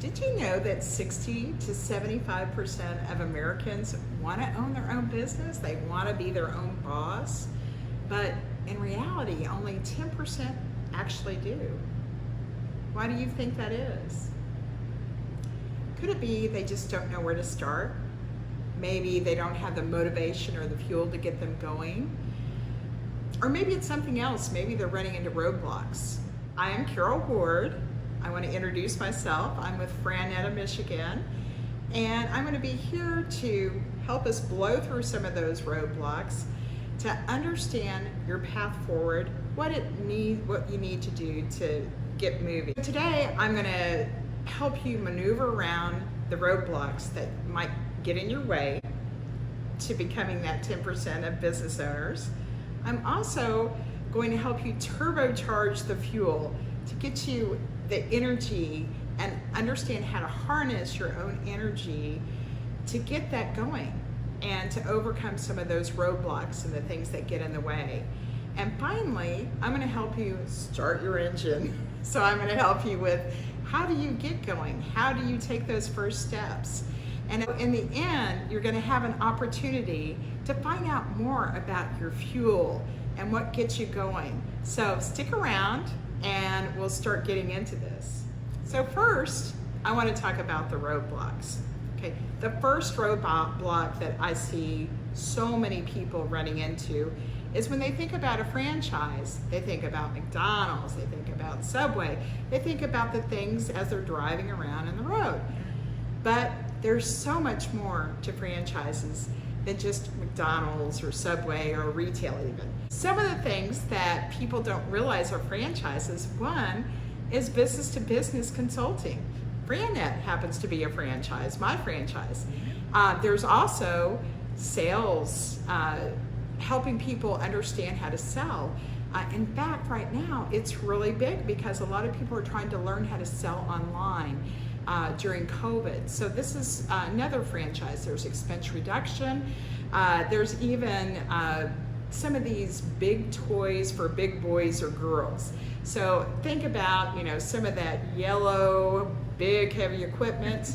Did you know that 60 to 75% of Americans want to own their own business? They want to be their own boss, but in reality, only 10% actually do. Why do you think that is? Could it be they just don't know where to start? Maybe they don't have the motivation or the fuel to get them going. Or maybe it's something else. Maybe they're running into roadblocks. I am Carol Ward. I want to introduce myself. I'm with Franetta, Michigan, and I'm going to be here to help us blow through some of those roadblocks to understand your path forward, what you need to do to get moving. Today, I'm going to help you maneuver around the roadblocks that might get in your way to becoming that 10% of business owners. I'm also going to help you turbocharge the fuel to get you the energy and understand how to harness your own energy to get that going and to overcome some of those roadblocks and the things that get in the way. And finally, I'm going to help you start your engine. So I'm going to help you with how do you get going? How do you take those first steps? And in the end, you're going to have an opportunity to find out more about your fuel and what gets you going. So stick around and we'll start getting into this. So first, I want to talk about the roadblocks. Okay, the first roadblock that I see so many people running into is when they think about a franchise. They think about McDonald's, they think about Subway, they think about the things as they're driving around on the road. But there's so much more to franchises than just McDonald's or Subway or retail even. Some of the things that people don't realize are franchises, one is business to business consulting. Franetta happens to be a franchise, my franchise. There's also sales, helping people understand how to sell. In fact, right now, it's really big because a lot of people are trying to learn how to sell online during COVID. So this is another franchise. There's expense reduction. There's even some of these big toys for big boys or girls. So think about, some of that yellow, big, heavy equipment.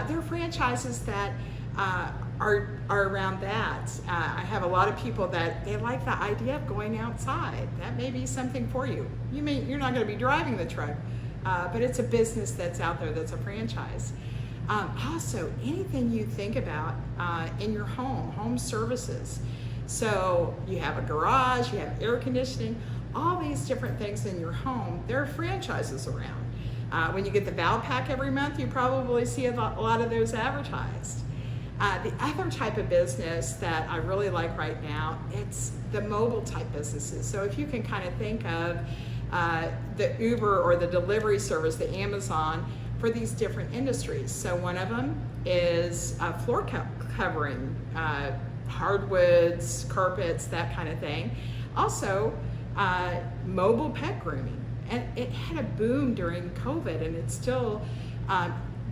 There are franchises that are around that. I have a lot of people that they like the idea of going outside. That may be something for you. You're not going to be driving the truck, but it's a business that's out there that's a franchise. Also, anything you think about in your home services. So you have a garage, you have air conditioning, all these different things in your home, there are franchises around. When you get the Valpak every month, you probably see a lot of those advertised. The other type of business that I really like right now, it's the mobile type businesses. So if you can kind of think of the Uber or the delivery service, the Amazon, for these different industries. So one of them is floor covering, hardwoods, carpets, that kind of thing. Also, mobile pet grooming. And it had a boom during COVID, and it's still,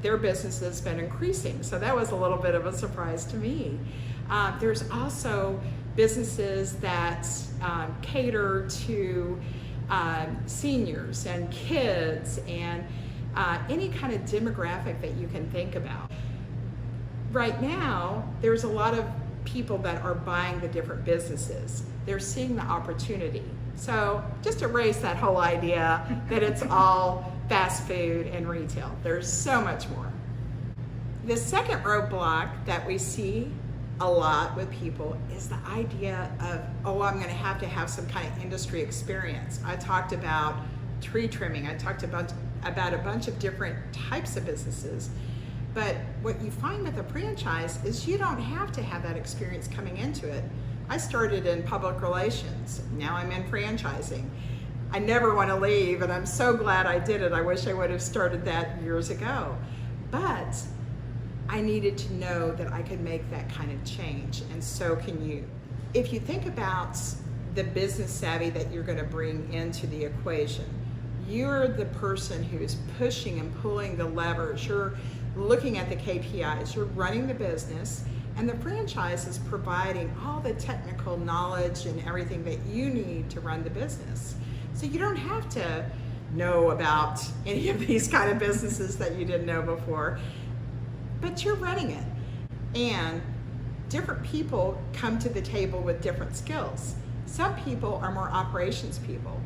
their business has been increasing. So that was a little bit of a surprise to me. There's also businesses that cater to seniors and kids and any kind of demographic that you can think about. Right now, there's a lot of people that are buying the different businesses. They're seeing the opportunity. So just erase that whole idea that it's all fast food and retail. There's so much more. The second roadblock that we see a lot with people is the idea of, I'm going to have some kind of industry experience. I talked about tree trimming. I talked about a bunch of different types of businesses. But what you find with a franchise is you don't have to have that experience coming into it. I started in public relations. Now I'm in franchising. I never want to leave, and I'm so glad I did it. I wish I would have started that years ago. But I needed to know that I could make that kind of change, and so can you. If you think about the business savvy that you're going to bring into the equation, you're the person who is pushing and pulling the levers. You're looking at the KPIs, you're running the business, and the franchise is providing all the technical knowledge and everything that you need to run the business. So you don't have to know about any of these kind of businesses that you didn't know before, but you're running it. And different people come to the table with different skills. Some people are more operations people.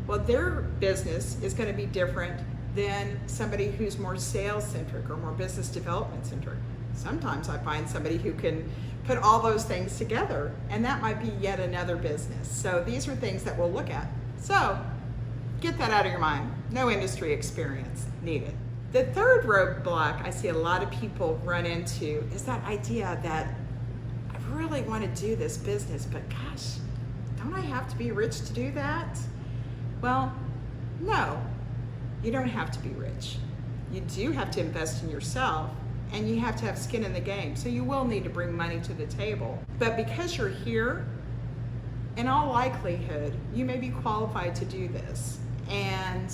Well, their business is going to be different than somebody who's more sales centric or more business development centric. Sometimes I find somebody who can put all those things together, and that might be yet another business. So these are things that we'll look at. So get that out of your mind. No industry experience needed. The third roadblock I see a lot of people run into is that idea that I really want to do this business, but gosh, don't I have to be rich to do that? Well, no, you don't have to be rich. You do have to invest in yourself, and you have to have skin in the game. So you will need to bring money to the table. But because you're here, in all likelihood, you may be qualified to do this. And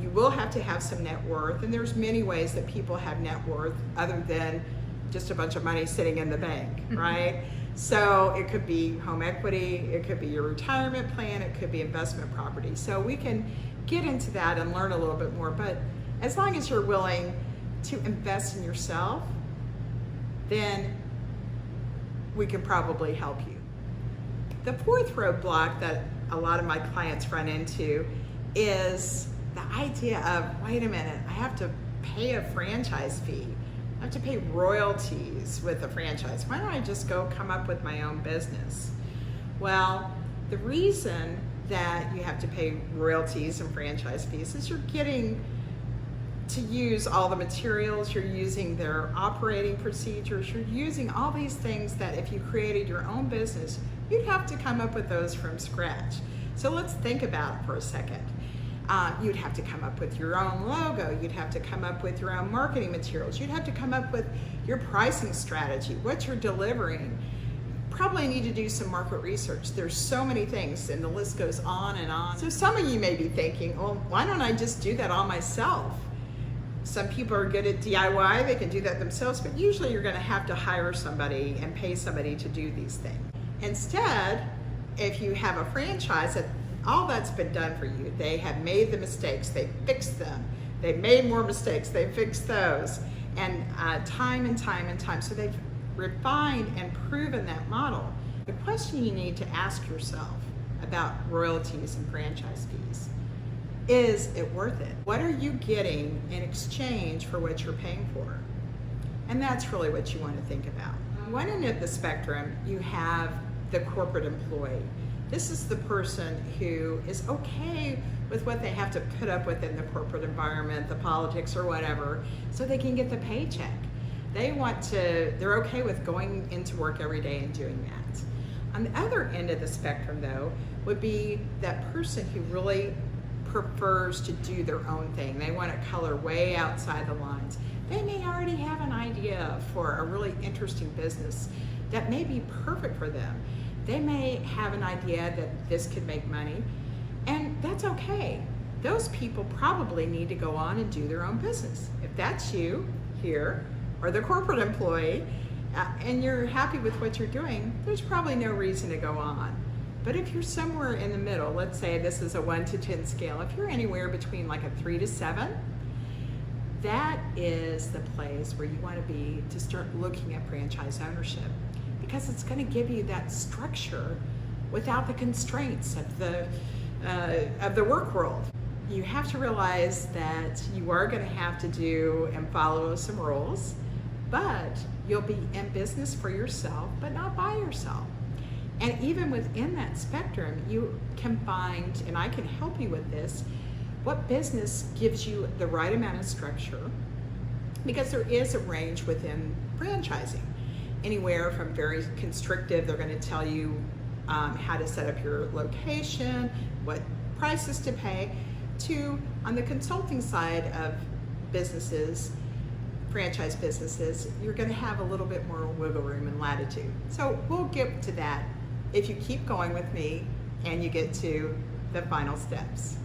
you will have to have some net worth. And there's many ways that people have net worth other than just a bunch of money sitting in the bank, right? So it could be home equity, it could be your retirement plan, it could be investment property. So we can get into that and learn a little bit more. But as long as you're willing to invest in yourself, then we can probably help you. The fourth roadblock that a lot of my clients run into is the idea of, wait a minute, I have to pay a franchise fee. I have to pay royalties with a franchise. Why don't I just go come up with my own business? Well, the reason that you have to pay royalties and franchise fees is you're getting to use all the materials, you're using their operating procedures, you're using all these things that if you created your own business, you'd have to come up with those from scratch. So let's think about it for a second. You'd have to come up with your own logo, you'd have to come up with your own marketing materials, you'd have to come up with your pricing strategy, what you're delivering. Probably need to do some market research. There's so many things, and the list goes on and on. So some of you may be thinking, well, why don't I just do that all myself? Some people are good at DIY, they can do that themselves, but usually you're going to have to hire somebody and pay somebody to do these things. Instead, if you have a franchise, that all that's been done for you. They have made the mistakes, they fixed them. They've made more mistakes, they fixed those. And time and time and time. So they've refined and proven that model. The question you need to ask yourself about royalties and franchise fees, is it worth it? What are you getting in exchange for what you're paying for? And that's really what you want to think about. On one end of the spectrum, you have the corporate employee. This is the person who is okay with what they have to put up with in the corporate environment, the politics or whatever, so they can get the paycheck. They're okay with going into work every day and doing that. On the other end of the spectrum, though, would be that person who really prefers to do their own thing. They want to color way outside the lines. They may already have an idea for a really interesting business that may be perfect for them. They may have an idea that this could make money, and that's okay. Those people probably need to go on and do their own business. If that's you here, or the corporate employee, and you're happy with what you're doing, there's probably no reason to go on. But if you're somewhere in the middle, let's say this is a 1 to 10 scale, if you're anywhere between like a 3 to 7, that is the place where you want to be to start looking at franchise ownership, because it's going to give you that structure without the constraints of the work world. You have to realize that you are going to have to do and follow some rules, but you'll be in business for yourself, but not by yourself. And even within that spectrum, you can find, and I can help you with this, what business gives you the right amount of structure, because there is a range within franchising. Anywhere from very constrictive, they're going to tell you how to set up your location, what prices to pay, to on the consulting side of businesses, franchise businesses, you're going to have a little bit more wiggle room and latitude. So we'll get to that if you keep going with me and you get to the final steps.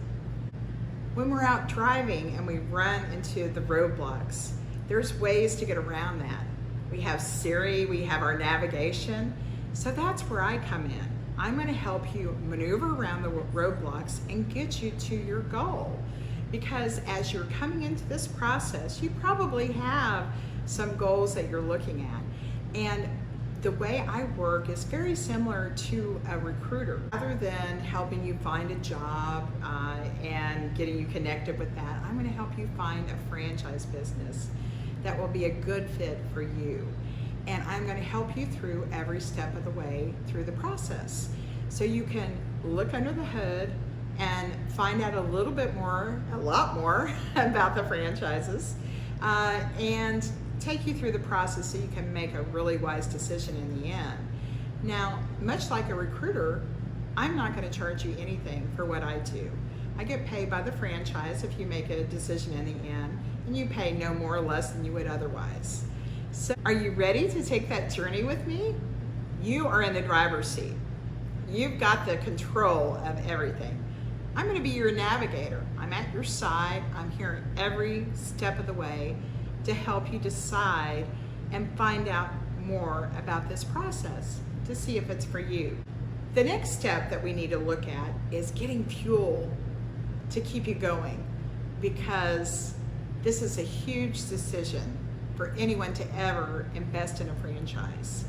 When we're out driving and we run into the roadblocks, there's ways to get around that. We have Siri, we have our navigation. So that's where I come in. I'm going to help you maneuver around the roadblocks and get you to your goal. because as you're coming into this process, you probably have some goals that you're looking at. And the way I work is very similar to a recruiter. Rather than helping you find a job and getting you connected with that, I'm going to help you find a franchise business that will be a good fit for you. And I'm going to help you through every step of the way through the process. So you can look under the hood and find out a little bit more, a lot more about the franchises, and take you through the process so you can make a really wise decision in the end. Now, much like a recruiter, I'm not going to charge you anything for what I do. I get paid by the franchise if you make a decision in the end, and you pay no more or less than you would otherwise. So are you ready to take that journey with me? You are in the driver's seat. You've got the control of everything. I'm going to be your navigator. I'm at your side. I'm here every step of the way to help you decide and find out more about this process to see if it's for you. The next step that we need to look at is getting fuel to keep you going, because this is a huge decision for anyone to ever invest in a franchise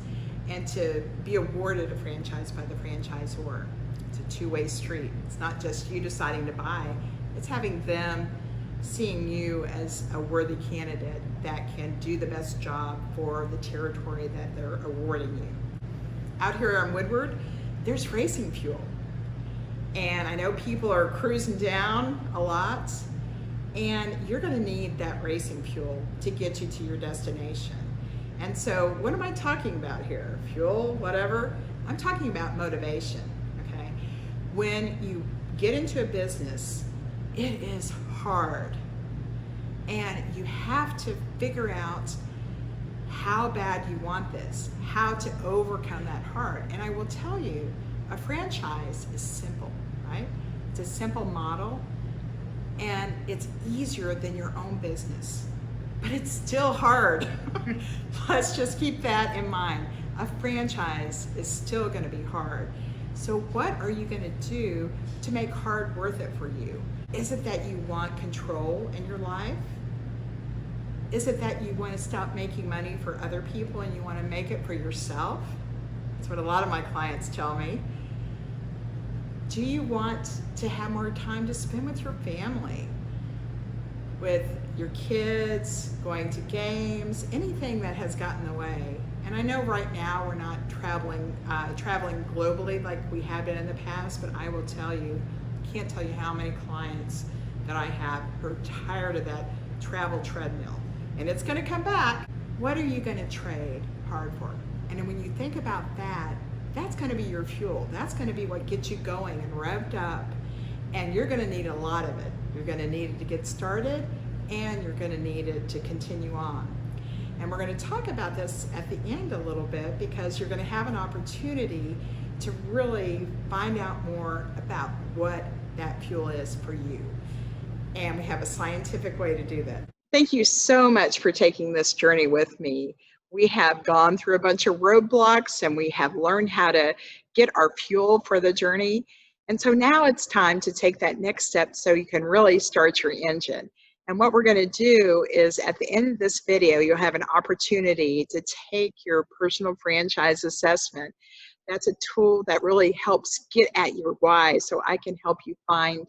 and to be awarded a franchise by the franchisor. It's a two-way street. It's not just you deciding to buy, it's having them seeing you as a worthy candidate that can do the best job for the territory that they're awarding you. Out here on Woodward, there's racing fuel. And I know people are cruising down a lot, and you're gonna need that racing fuel to get you to your destination. And so what am I talking about here? Fuel, whatever? I'm talking about motivation, okay? When you get into a business, it is hard. And you have to figure out how bad you want this, how to overcome that hard. And I will tell you, a franchise is simple, right? It's a simple model, and it's easier than your own business, but it's still hard. Let's just keep that in mind. A franchise is still going to be hard. So what are you going to do to make hard worth it for you? Is it that you want control in your life? Is it that you want to stop making money for other people and you want to make it for yourself? That's what a lot of my clients tell me. Do you want to have more time to spend with your family, with your kids, going to games, anything that has gotten in the way? And I know right now we're not traveling globally like we have been in the past, but I will tell you, I can't tell you how many clients that I have who are tired of that travel treadmill. And it's going to come back. What are you going to trade hard for? And then when you think about that, that's going to be your fuel. That's going to be what gets you going and revved up. And you're going to need a lot of it. You're going to need it to get started, and you're going to need it to continue on. And we're going to talk about this at the end a little bit, because you're going to have an opportunity to really find out more about what that fuel is for you. And we have a scientific way to do that. Thank you so much for taking this journey with me. We have gone through a bunch of roadblocks, and we have learned how to get our fuel for the journey. And so now it's time to take that next step so you can really start your engine. And what we're going to do is, at the end of this video, you'll have an opportunity to take your personal franchise assessment. That's a tool that really helps get at your why, so I can help you find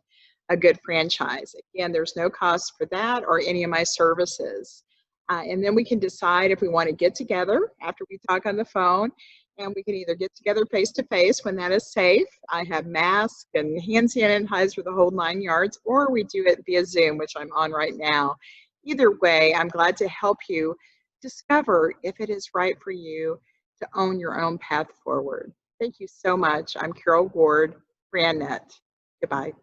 a good franchise. Again, there's no cost for that or any of my services. And then we can decide if we want to get together after we talk on the phone, and we can either get together face-to-face when that is safe. I have masks and hand sanitizer, the whole 9 yards, or we do it via Zoom, which I'm on right now. Either way, I'm glad to help you discover if it is right for you to own your own path forward. Thank you so much. I'm Carol Ward, BrandNet. Goodbye.